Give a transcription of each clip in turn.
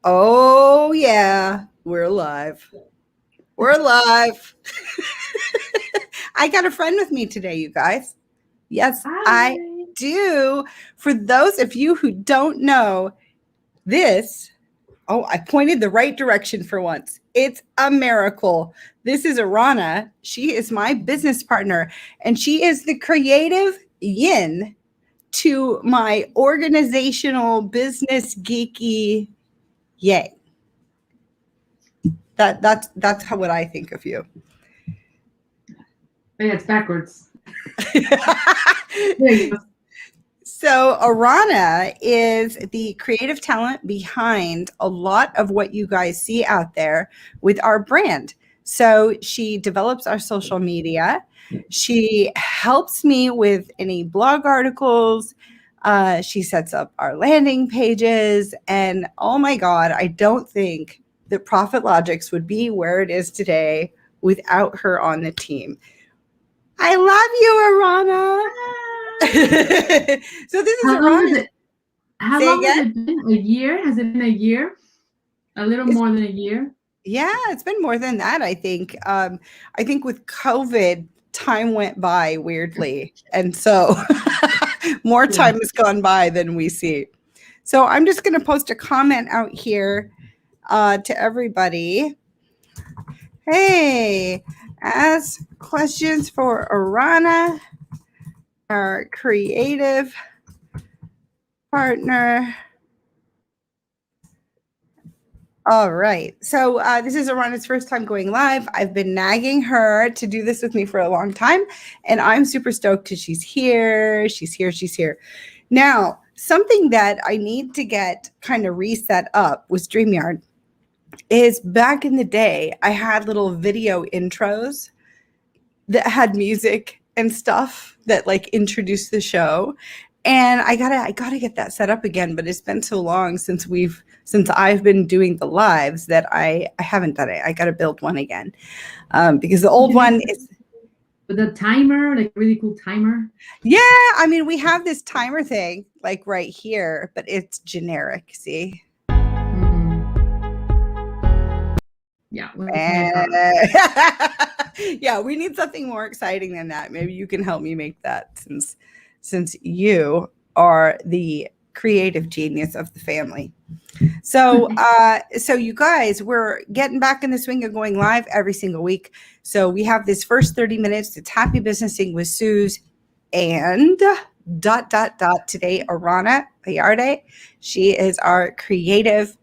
Oh, yeah. We're live. We're live. I got a friend with me today, you guys. Yes, I Hi. do. For those of you who don't know this, I pointed the right direction for once. It's a miracle. This is Arana. She is my business partner, and she is the creative yin to my organizational business geeky yang. That's how what I think of you. Oh, yeah, it's backwards. There you go. So Arana is the creative talent behind a lot of what you guys see out there with our brand. So she develops our social media. She helps me with any blog articles. She sets up our landing pages. And oh my God, I don't think that Profit Logics would be where it is today without her on the team. I love you, Arana. So this is How long has Arana. it? How Say long has again? it been? A year? Has it been a year? A little It's, more than a year. yeah, it's been more than that, I think. I think with COVID, time went by weirdly. And so more Yeah. time has gone by than we see. So I'm just going to post a comment out here to everybody. Hey, ask questions for Arana, our creative partner. All right. So this is Arana's first time going live. I've been nagging her to do this with me for a long time, and I'm super stoked because she's here. She's here. She's here. Now, something that I need to get kind of reset up with StreamYard is back in the day, I had little video intros that had music and stuff that like introduced the show. And I gotta get that set up again, but it's been so long since I've been doing the lives that I haven't done it. I gotta build one again because the old one is With a timer, like a really cool timer. yeah. I mean, we have this timer thing like right here, but it's generic. See. Yeah. Yeah, we need something more exciting than that. Maybe you can help me make that since you are the creative genius of the family. So so you guys, we're getting back in the swing of going live every single week. So we have this first 30 minutes. It's Happy Businessing with Suze and ... Today, Arana Ayarde. She is our creative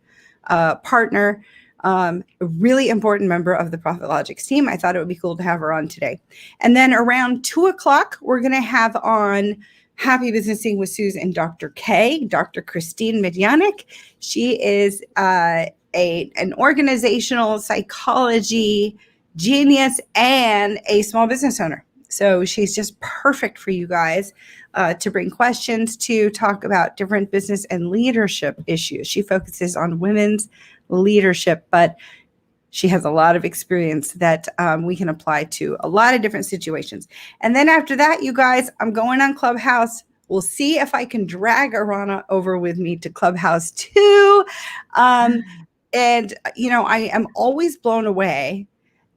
partner. A really important member of the Profit Logics team. I thought it would be cool to have her on today. And then around 2:00, we're going to have on Happy Businessing with Suze and Dr. K, Dr. Christine Medyanik. She is an organizational psychology genius and a small business owner. So she's just perfect for you guys to bring questions to, talk about different business and leadership issues. She focuses on women's leadership, but she has a lot of experience that we can apply to a lot of different situations. And then after that, you guys, I'm going on Clubhouse. We'll see if I can drag Arana over with me to Clubhouse too. And, you know, I am always blown away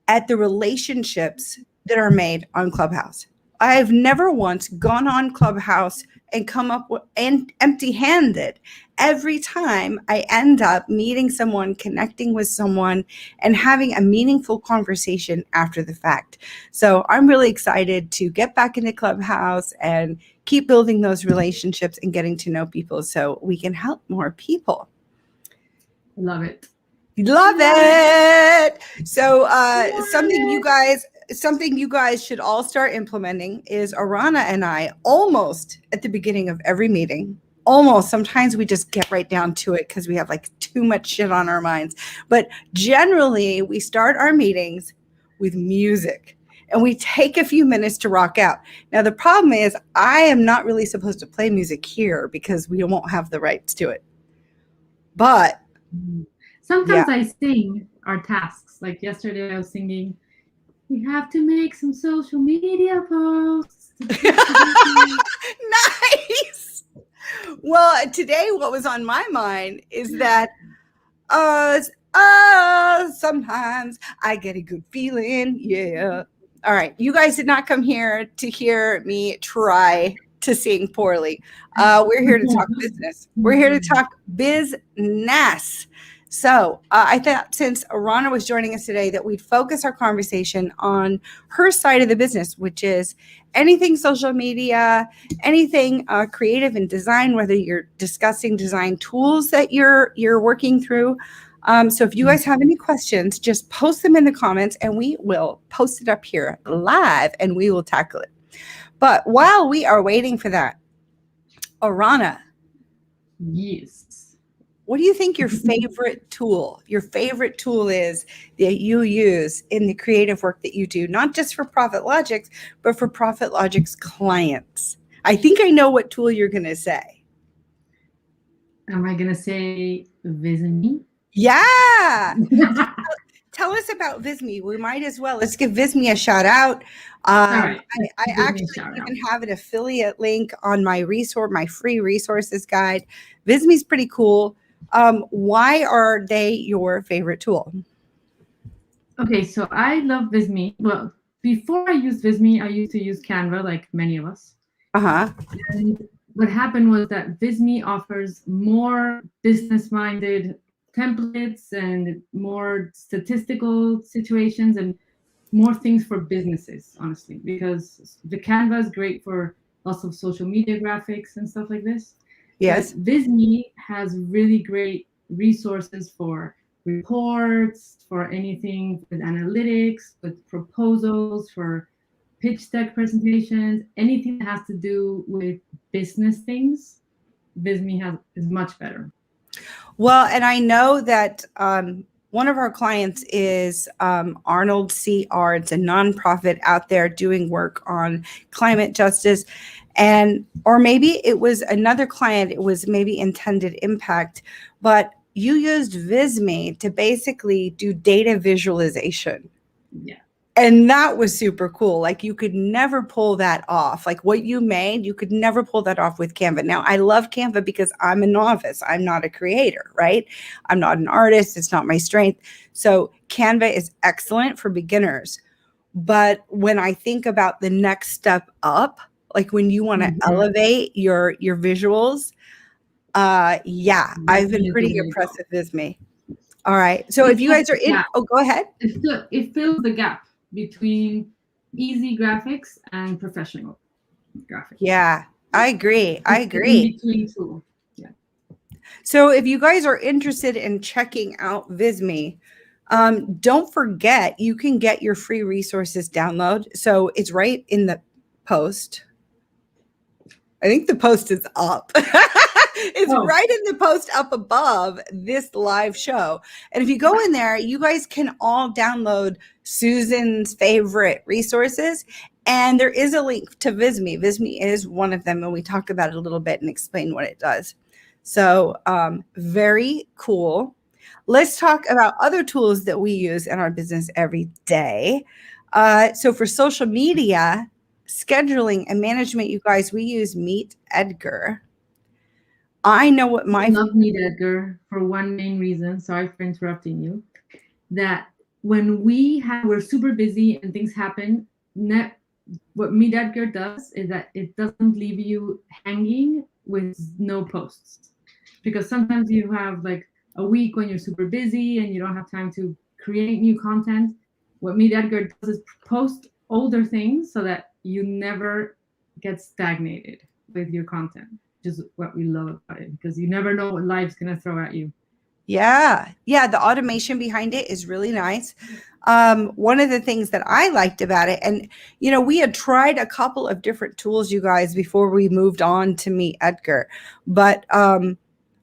at the relationships that are made on Clubhouse. I've never once gone on Clubhouse and come up with empty-handed. Every time I end up meeting someone, connecting with someone, and having a meaningful conversation after the fact. So I'm really excited to get back into Clubhouse and keep building those relationships and getting to know people so we can help more people. Love it. Love it. So something you guys should all start implementing is Arana and I almost at the beginning of every meeting. Almost. Sometimes we just get right down to it because we have like too much shit on our minds. But generally, we start our meetings with music and we take a few minutes to rock out. Now, the problem is I am not really supposed to play music here because we won't have the rights to it. But sometimes I sing our tasks. Like yesterday, I was singing, we have to make some social media posts. Nice. Well, today what was on my mind is that us. Sometimes I get a good feeling. Yeah. All right. You guys did not come here to hear me try to sing poorly. We're here to talk business. We're here to talk business. So I thought since Rana was joining us today that we'd focus our conversation on her side of the business, which is anything social media, anything creative and design, whether you're discussing design tools that you're working through. So if you guys have any questions, just post them in the comments and we will post it up here live and we will tackle it. But while we are waiting for that, Arana. Yes. What do you think your favorite tool is that you use in the creative work that you do, not just for Profit Logics, but for Profit Logics clients? I think I know what tool you're going to say. Am I going to say Visme? Yeah. Tell us about Visme. We might as well. Let's give Visme a shout out. All right. I actually even have an affiliate link on my free resources guide. Visme's pretty cool. Why are they your favorite tool? Okay, so I love Visme. Well, before I used Visme, I used to use Canva, like many of us. And what happened was that Visme offers more business-minded templates and more statistical situations and more things for businesses, honestly, because the Canva is great for lots of social media graphics and stuff like this. Yes. But Visme has really great resources for reports, for anything with analytics, with proposals, for pitch deck presentations, anything that has to do with business things. Visme is much better. Well, and I know that one of our clients is Arnold C.R. It's a nonprofit out there doing work on climate justice. Or maybe it was another client, it was maybe Intended Impact, but you used Visme to basically do data visualization. Yeah. And that was super cool. Like you could never pull that off. Like what you made, you could never pull that off with Canva. Now, I love Canva because I'm a novice. I'm not a creator, right? I'm not an artist. It's not my strength. So Canva is excellent for beginners. But when I think about the next step up, like when you want to elevate your visuals, I've been pretty impressed with Visme. All right. So if you guys are in, go ahead. It fills the gap between easy graphics and professional graphics. Yeah, I agree. In-between tool. Yeah. So if you guys are interested in checking out Visme, don't forget you can get your free resources download. So it's right in the post. I think the post is up. It's right in the post up above this live show. And if you go in there, you guys can all download Susan's favorite resources. And there is a link to Visme. Visme is one of them. And we talk about it a little bit and explain what it does. So very cool. Let's talk about other tools that we use in our business every day. So for social media, scheduling and management, you guys, we use Meet Edgar. I know what I love Meet Edgar for one main reason. Sorry for interrupting you. That when we're super busy and things happen, what Meet Edgar does is that it doesn't leave you hanging with no posts. Because sometimes you have like a week when you're super busy and you don't have time to create new content. What Meet Edgar does is post older things so that you never get stagnated with your content. Just what we love about it, because you never know what life's gonna throw at you. Yeah, the automation behind it is really nice. One of the things that I liked about it, and we had tried a couple of different tools, you guys, before we moved on to Meet Edgar. But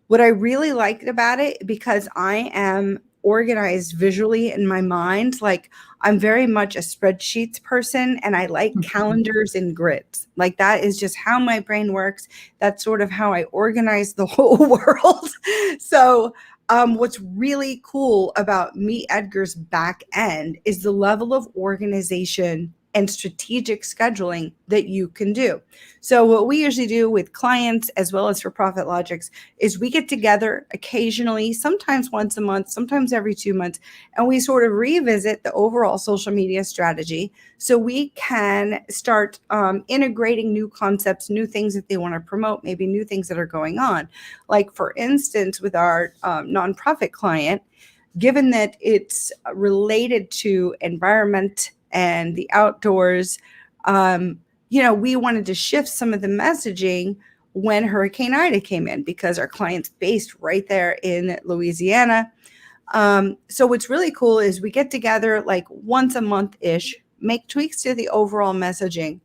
what I really liked about it, because I am organized visually in my mind, like I'm very much a spreadsheets person, and I like calendars and grids. Like that is just how my brain works. That's sort of how I organize the whole world. So what's really cool about Meet Edgar's back end is the level of organization and strategic scheduling that you can do. So what we usually do with clients as well as for Profit Logics is we get together occasionally, sometimes once a month, sometimes every 2 months, and we sort of revisit the overall social media strategy so we can start integrating new concepts, new things that they want to promote, maybe new things that are going on. Like for instance, with our nonprofit client, given that it's related to environment and the outdoors, we wanted to shift some of the messaging when Hurricane Ida came in because our client's based right there in Louisiana. So what's really cool is we get together like once a month-ish, make tweaks to the overall messaging,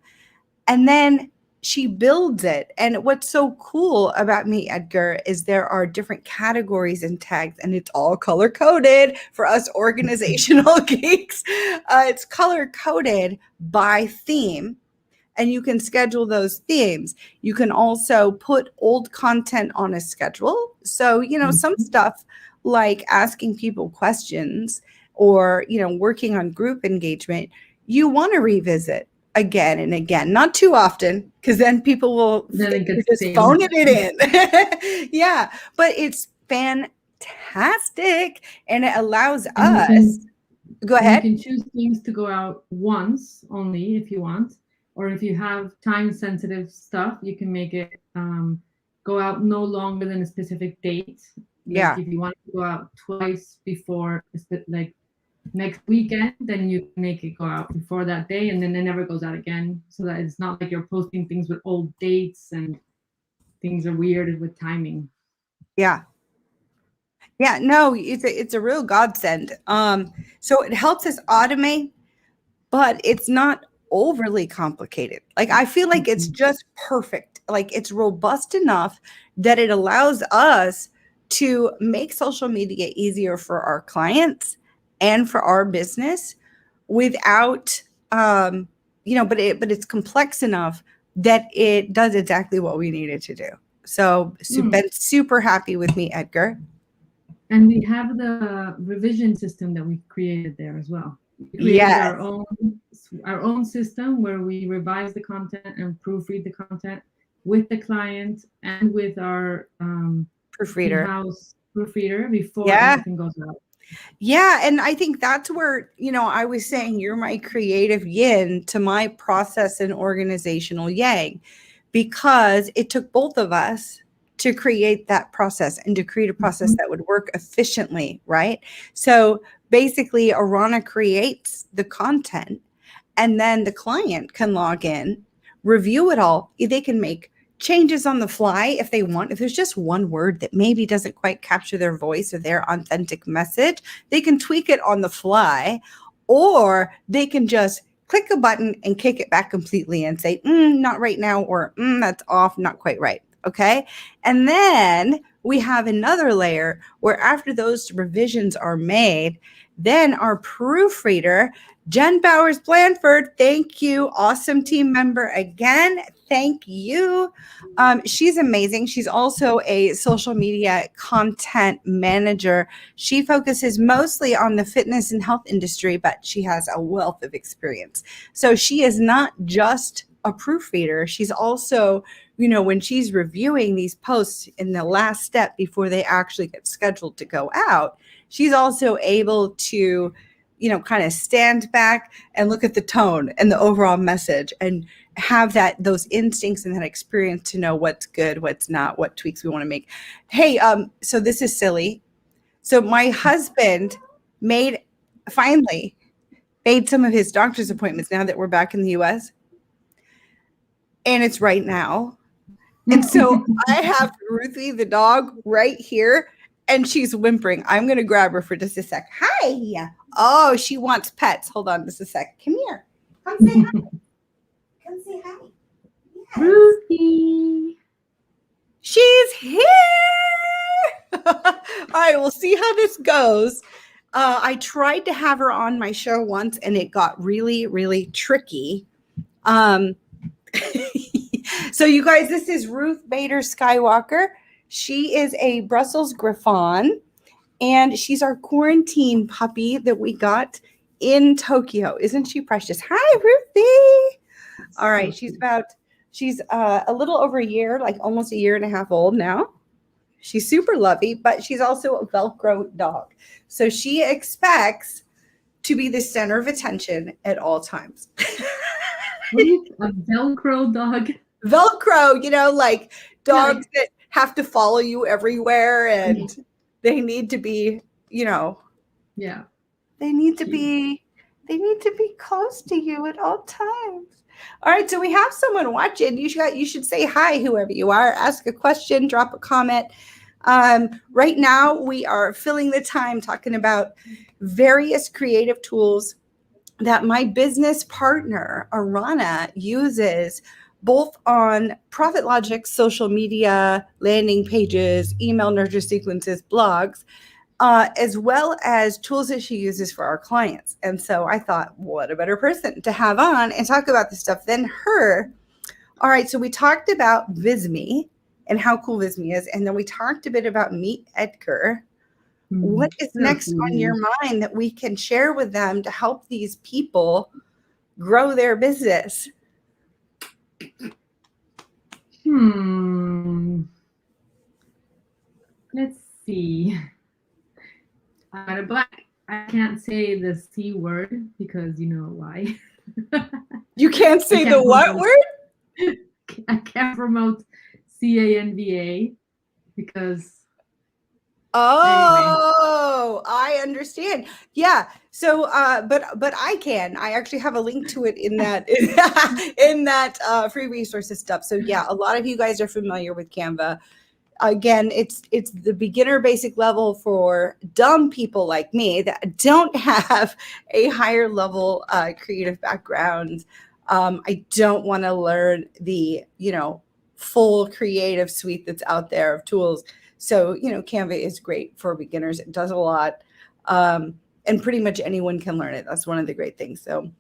and then she builds it. And what's so cool about me, Edgar, is there are different categories and tags, and it's all color coded for us organizational geeks. It's color coded by theme, and you can schedule those themes. You can also put old content on a schedule. So, some stuff like asking people questions or, working on group engagement, you want to revisit again and again, not too often, because then people will just phone it in. Yeah, but it's fantastic, and it allows us. Go ahead. You can choose things to go out once only if you want, or if you have time-sensitive stuff, you can make it go out no longer than a specific date. Like if you want to go out twice before, like next weekend, then you can make it go out before that day, and then it never goes out again, so that it's not like you're posting things with old dates and things are weird with timing. Yeah, no, it's a real godsend. So it helps us automate, but it's not overly complicated. Like I feel like it's just perfect. Like it's robust enough that it allows us to make social media easier for our clients and for our business without but it's complex enough that it does exactly what we need it to do. So been super happy with me, Edgar. And we have the revision system that we created there as well. We created our own system where we revise the content and proofread the content with the client and with our proofreader in-house proofreader before anything goes out. Yeah. And I think that's where, I was saying you're my creative yin to my process and organizational yang, because it took both of us to create that process and to create a process that would work efficiently, right? So basically, Arana creates the content, and then the client can log in, review it all. They can make changes on the fly if they want. If there's just one word that maybe doesn't quite capture their voice or their authentic message, they can tweak it on the fly, or they can just click a button and kick it back completely and say, not right now, or that's off, not quite right. Okay. And then we have another layer where after those revisions are made, then our proofreader, Jen Bowers Blanford, thank you. Awesome team member again. Thank you. She's amazing. She's also a social media content manager. She focuses mostly on the fitness and health industry, but she has a wealth of experience. So she is not just a proofreader. She's also, when she's reviewing these posts in the last step before they actually get scheduled to go out, she's also able to, kind of stand back and look at the tone and the overall message and have those instincts and that experience to know what's good, what's not, what tweaks we want to make. Hey, so this is silly. So my husband finally made some of his doctor's appointments now that we're back in the US. And it's right now. And so I have Ruthie, the dog, right here, and she's whimpering. I'm going to grab her for just a sec. Hi. Oh, she wants pets. Hold on just a sec. Come here. Come say hi. Come say hi. Yes. Ruthie. She's here. All right, we'll see how this goes. I tried to have her on my show once, and it got really, really tricky. So you guys, this is Ruth Bader Skywalker. She is a Brussels Griffon, and she's our quarantine puppy that we got in Tokyo. Isn't she precious? Hi, Ruthie. All right. She's a little over a year, like almost a year and a half old now. She's super lovey, but she's also a Velcro dog. So she expects to be the center of attention at all times. A Velcro dog. Velcro, like dogs that have to follow you everywhere, and they need to be, Yeah. they need to be close to you at all times. All right, so we have someone watching. You should say hi, whoever you are. Ask a question, drop a comment. Right now, we are filling the time talking about various creative tools that my business partner, Arana, uses both on Profit Logic, social media, landing pages, email nurture sequences, blogs, as well as tools that she uses for our clients. And so I thought, what a better person to have on and talk about this stuff than her. All right, so we talked about Visme and how cool Visme is. And then we talked a bit about Meet Edgar. What is next on your mind that we can share with them to help these people grow their business? Let's see. But I can't say the C word because you know why. You can't say the what word? I can't promote CANVA because. Oh, anyway. I understand. Yeah. So, but I can. I actually have a link to it in that in that free resources stuff. So yeah, a lot of you guys are familiar with Canva. Again, it's the beginner basic level for dumb people like me that don't have a higher level creative background. I don't want to learn the full creative suite that's out there of tools. So Canva is great for beginners. It does a lot, and pretty much anyone can learn it. That's one of the great things. So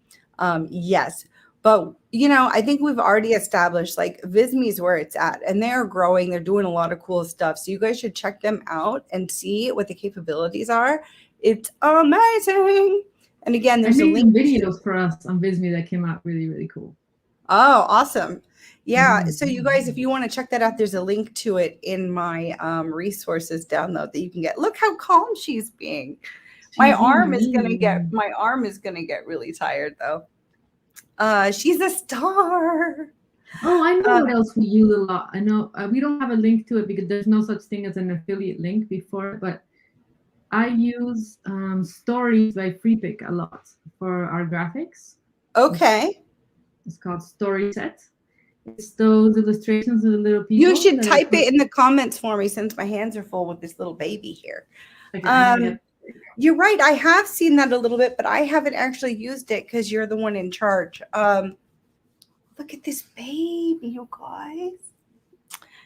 yes. But, I think we've already established like Visme is where it's at, and they're growing. They're doing a lot of cool stuff. So you guys should check them out and see what the capabilities are. It's amazing. And again, there's a link. Videos for us on Visme that came out really, really cool. Oh, awesome. Yeah. So you guys, if you want to check that out, there's a link to it in my resources download that you can get. Look how calm she's being. My arm is going to get really tired though. She's a star. Oh, I know what else we use a lot. I know we don't have a link to it because there's no such thing as an affiliate link before, but I use Stories by FreePic a lot for our graphics. Okay. It's called Story Set. It's those illustrations of the little people. You should type it in the comments for me since my hands are full with this little baby here. You're right. I have seen that a little bit, but I haven't actually used it because you're the one in charge. Look at this baby, you guys.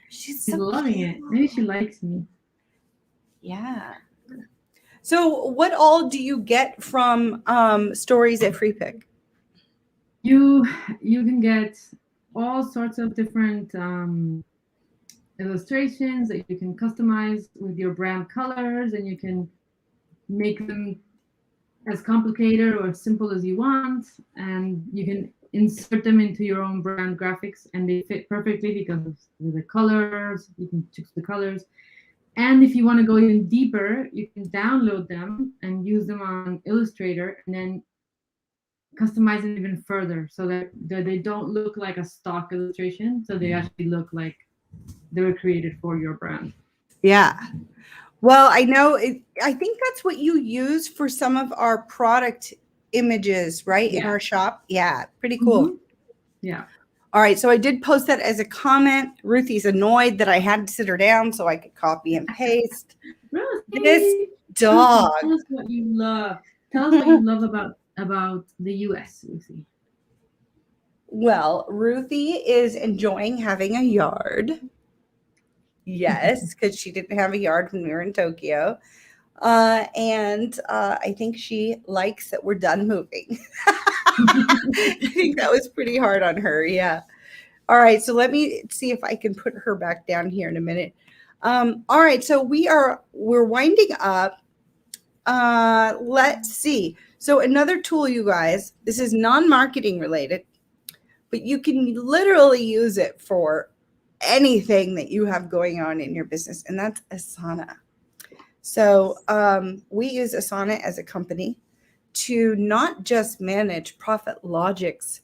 She's so loving cute. it. Maybe she likes me. Yeah. So what all do you get from Stories at FreePic? You can get all sorts of different illustrations that you can customize with your brand colors, and you can make them as complicated or as simple as you want, and you can insert them into your own brand graphics, and they fit perfectly because of the colors. You can choose the colors, and if you want to go even deeper, you can download them and use them on Illustrator, and then customize them even further so that they don't look like a stock illustration, so they actually look like they were created for your brand. Yeah. Well, I know I think that's what you use for some of our product images, right? Yeah. In our shop. Yeah, pretty cool. Mm-hmm. Yeah. All right, so I did post that as a comment. Ruthie's annoyed that I had to sit her down so I could copy and paste. Ruthie, this dog. Tell us what you love. Tell us what you love about the US, Ruthie. Well, Ruthie is enjoying having a yard. Yes, because she didn't have a yard when we were in Tokyo. And I think she likes that we're done moving. I think that was pretty hard on her. Yeah. All right. So let me see if I can put her back down here in a minute. All right. So we're winding up. Let's see. So another tool, you guys, this is non-marketing related, but you can literally use it for anything that you have going on in your business, and that's Asana. So we use Asana as a company to not just manage Profit Logic's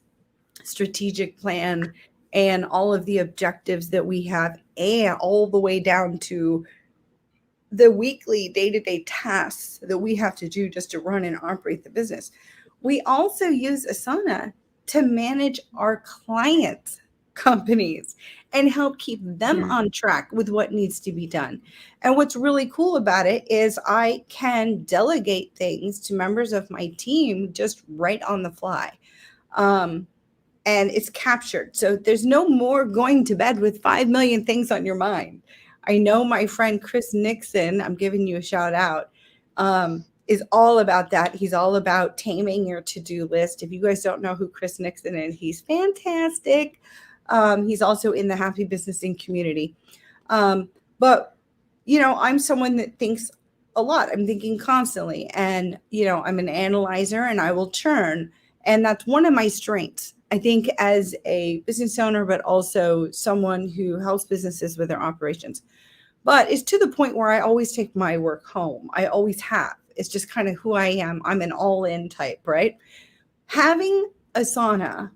strategic plan and all of the objectives that we have, and all the way down to the weekly day-to-day tasks that we have to do just to run and operate the business. We also use Asana to manage our clients' companies and help keep them on track with what needs to be done. And what's really cool about it is I can delegate things to members of my team just right on the fly. And it's captured. So there's no more going to bed with 5 million things on your mind. I know my friend Chris Nixon, I'm giving you a shout out, is all about that. He's all about taming your to-do list. If you guys don't know who Chris Nixon is, he's fantastic. He's also in the Happy Businessing community. But, I'm someone that thinks a lot. I'm thinking constantly. And, I'm an analyzer and I will churn. And that's one of my strengths, I think, as a business owner, but also someone who helps businesses with their operations. But it's to the point where I always take my work home. I always have. It's just kind of who I am. I'm an all-in type, right? Having Asana,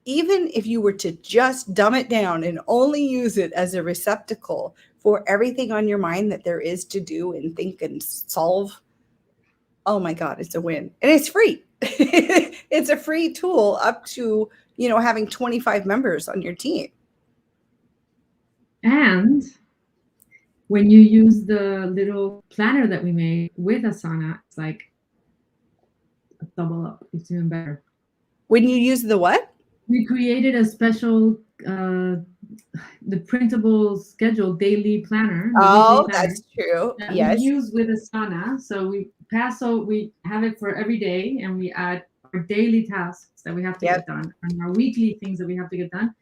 even if you were to just dumb it down and only use it as a receptacle for everything on your mind that there is to do and think and solve, oh my God, it's a win. And it's free. It's a free tool up to, having 25 members on your team. And when you use the little planner that we made with Asana, it's like a double up. It's even better. When you use the what? We created a special, the printable schedule daily planner. Oh, that's true. Yes. We use with Asana. So we have it for every day, and we add our daily tasks that we have to get done and our weekly things that we have to get done.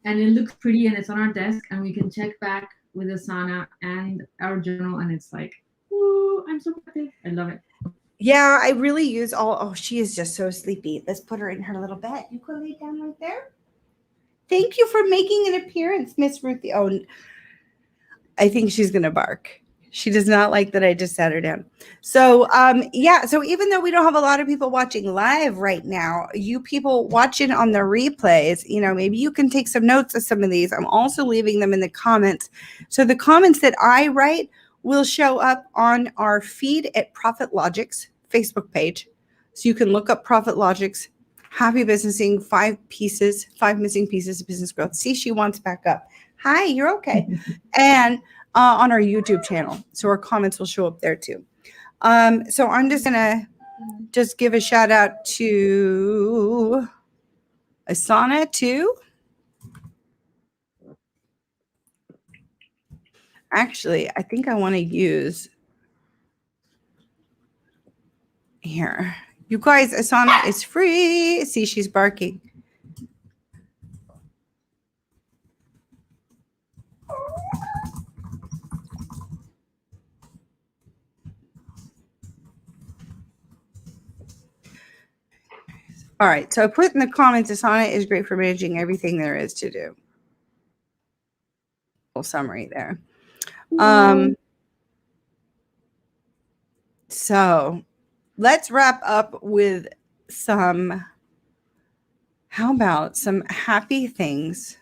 And it looks pretty, and it's on our desk, and we can check back with Asana and our journal, and it's like, ooh, I'm so happy. I love it. Yeah, I really use she is just so sleepy. Let's put her in her little bed. You go lay down right there. Thank you for making an appearance, Miss Ruthie. Oh, I think she's going to bark. She does not like that I just sat her down. So, so even though we don't have a lot of people watching live right now, you people watching on the replays, maybe you can take some notes of some of these. I'm also leaving them in the comments. So the comments that I write will show up on our feed at Profit Logic's Facebook page. So you can look up Profit Logic's Happy Businessing, 5 missing pieces of business growth. See, she wants back up. Hi, you're okay. And on our YouTube channel. So our comments will show up there too. So I'm just going to give a shout out to Asana too. Actually, I think I want to use here. You guys, Asana is free. See, she's barking. All right, so I put in the comments, Asana is great for managing everything there is to do. Full summary there. So let's wrap up with how about some happy things?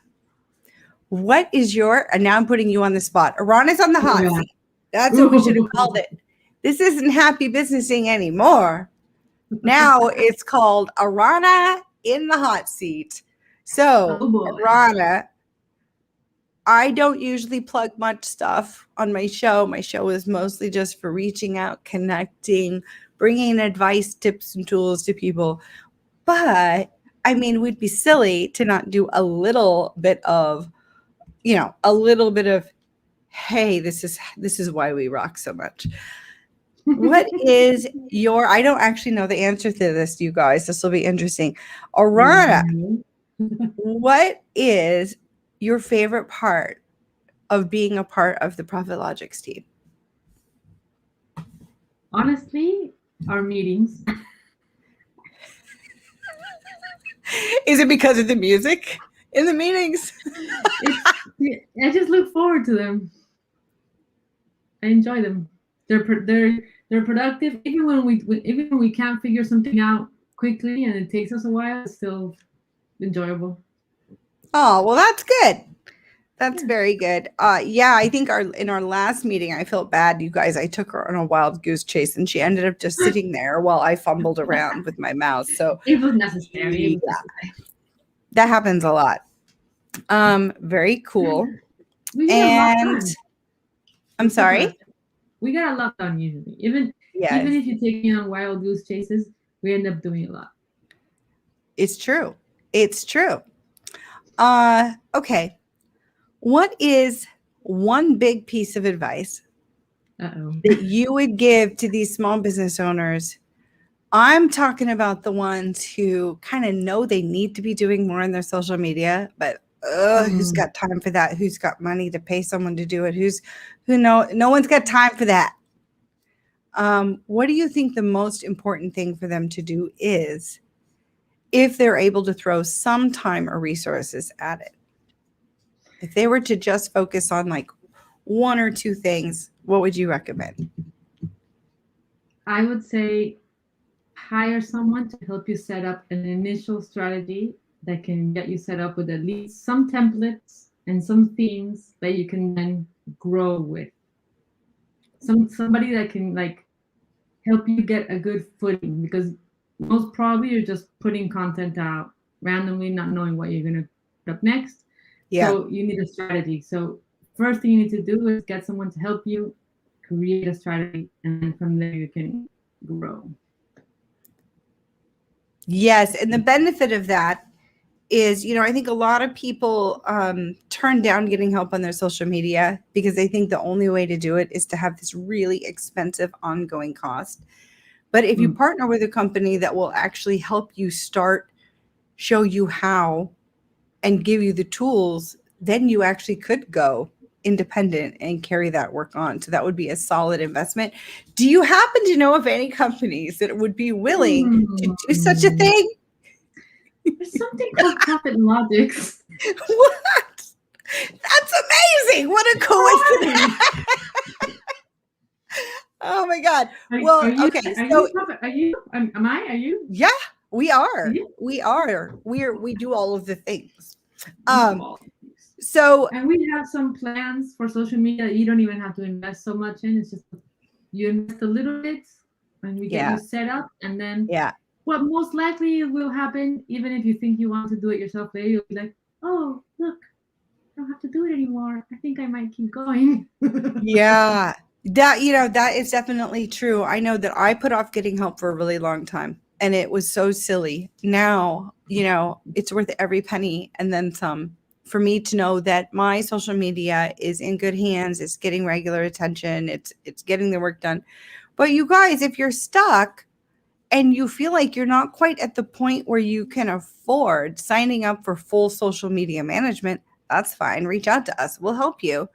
What is and now I'm putting you on the spot. Arana's on the hot seat. That's what we should have called it. This isn't Happy Businessing anymore. Now it's called Arana in the hot seat. So, Arana, I don't usually plug much stuff on my show. My show is mostly just for reaching out, connecting, bringing advice, tips, and tools to people. But, we'd be silly to not do a little bit of, hey, this is why we rock so much. What is I don't actually know the answer to this, you guys. This will be interesting. Arana, what is your favorite part of being a part of the Profit Logics team? Honestly, our meetings. Is it because of the music in the meetings? It's I just look forward to them. I enjoy them. They're productive. Even when we can't figure something out quickly and it takes us a while, it's still enjoyable. Oh, well, that's good. That's Yeah. very good. Yeah, I think in our last meeting, I felt bad, you guys. I took her on a wild goose chase, and she ended up just sitting there while I fumbled around with my mouse. So It was necessary. It was yeah, necessary. that happens a lot. Very cool. We get a lot And done. I'm We're so sorry. productive. We get a lot done usually. Even Yes, if you take me on wild goose chases, we end up doing a lot. it's true. It's true. Okay. What is one big piece of advice Uh-oh. that you would give to these small business owners? I'm talking about the ones who kind of know they need to be doing more on their social media, but who's got time for that? Who's got money to pay someone to do it? No one's got time for that. What do you think the most important thing for them to do is if they're able to throw some time or resources at it? If they were to just focus on like one or two things, what would you recommend? I would say hire someone to help you set up an initial strategy that can get you set up with at least some templates and some themes that you can then grow with. Somebody that can like help you get a good footing, because most probably you're just putting content out randomly, not knowing what you're gonna put up next. Yeah. So you need a strategy. So first thing you need to do is get someone to help you create a strategy, and then from there you can grow. Yes. And the benefit of that is, I think a lot of people turn down getting help on their social media because they think the only way to do it is to have this really expensive ongoing cost. But if you partner with a company that will actually help you start, show you how, and give you the tools, then you actually could go independent and carry that work on. So that would be a solid investment. Do you happen to know of any companies that would be willing to do such a thing? There's something called Profit Logics. What? That's amazing. What a coincidence. Oh my God. Well, okay. Are you? Am I? Are you? Yeah, we are. Yeah. We do all of the things. And we have some plans for social media that you don't even have to invest so much in. It's just you invest a little bit and we get you set up, and then what most likely will happen, even if you think you want to do it yourself later, you'll be like, oh, look, I don't have to do it anymore. I think I might keep going. Yeah. That is definitely true. I know that I put off getting help for a really long time, and it was so silly. Now, it's worth every penny and then some for me to know that my social media is in good hands. It's getting regular attention. It's getting the work done. But you guys, if you're stuck and you feel like you're not quite at the point where you can afford signing up for full social media management, that's fine. Reach out to us. We'll help you.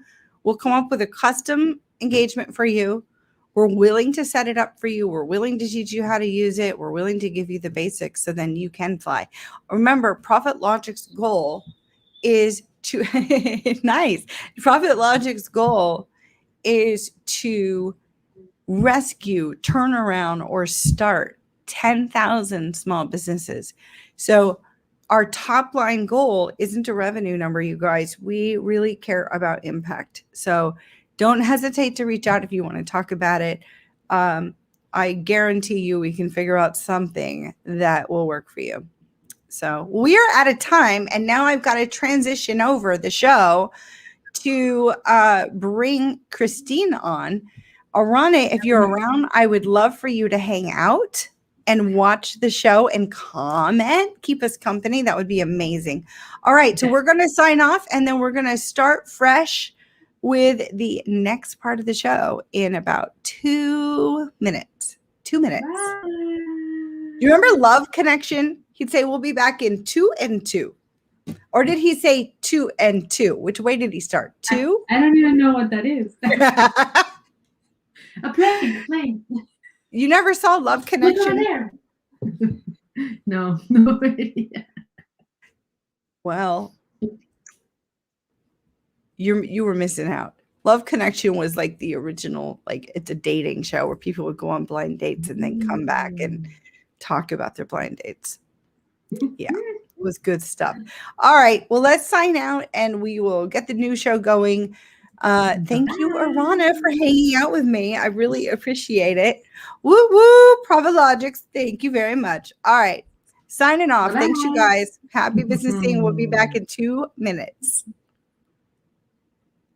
We'll come up with a custom engagement for you. We're willing to set it up for you. We're willing to teach you how to use it. We're willing to give you the basics so then you can fly. Remember, Profit Logic's goal is to nice. Profit Logic's goal is to rescue, turn around, or start 10,000 small businesses. So our top line goal isn't a revenue number, you guys. We really care about impact. So don't hesitate to reach out if you want to talk about it. I guarantee you we can figure out something that will work for you. So we are out of time, and now I've got to transition over the show to bring Christine on. Arana, if you're around, I would love for you to hang out and watch the show and comment. Keep us company. That would be amazing. All right. So we're going to sign off, and then we're going to start fresh with the next part of the show in about 2 minutes. 2 minutes. Bye. Do you remember Love Connection? He'd say, we'll be back in 2 and 2. Or did he say 2 and 2? Which way did he start? 2? I don't even know what that is. A plane. You never saw Love Look Connection? over there. No, no idea. Well, you were missing out. Love Connection was like the original, like it's a dating show where people would go on blind dates and then come back and talk about their blind dates. Yeah, it was good stuff. All right, well, let's sign out and we will get the new show going. Thank you, Arana, for hanging out with me. I really appreciate it. Woo woo, Provilogics. Thank you very much. All right, signing off. Bye-bye. Thanks, you guys. Happy businessing. We'll be back in 2 minutes.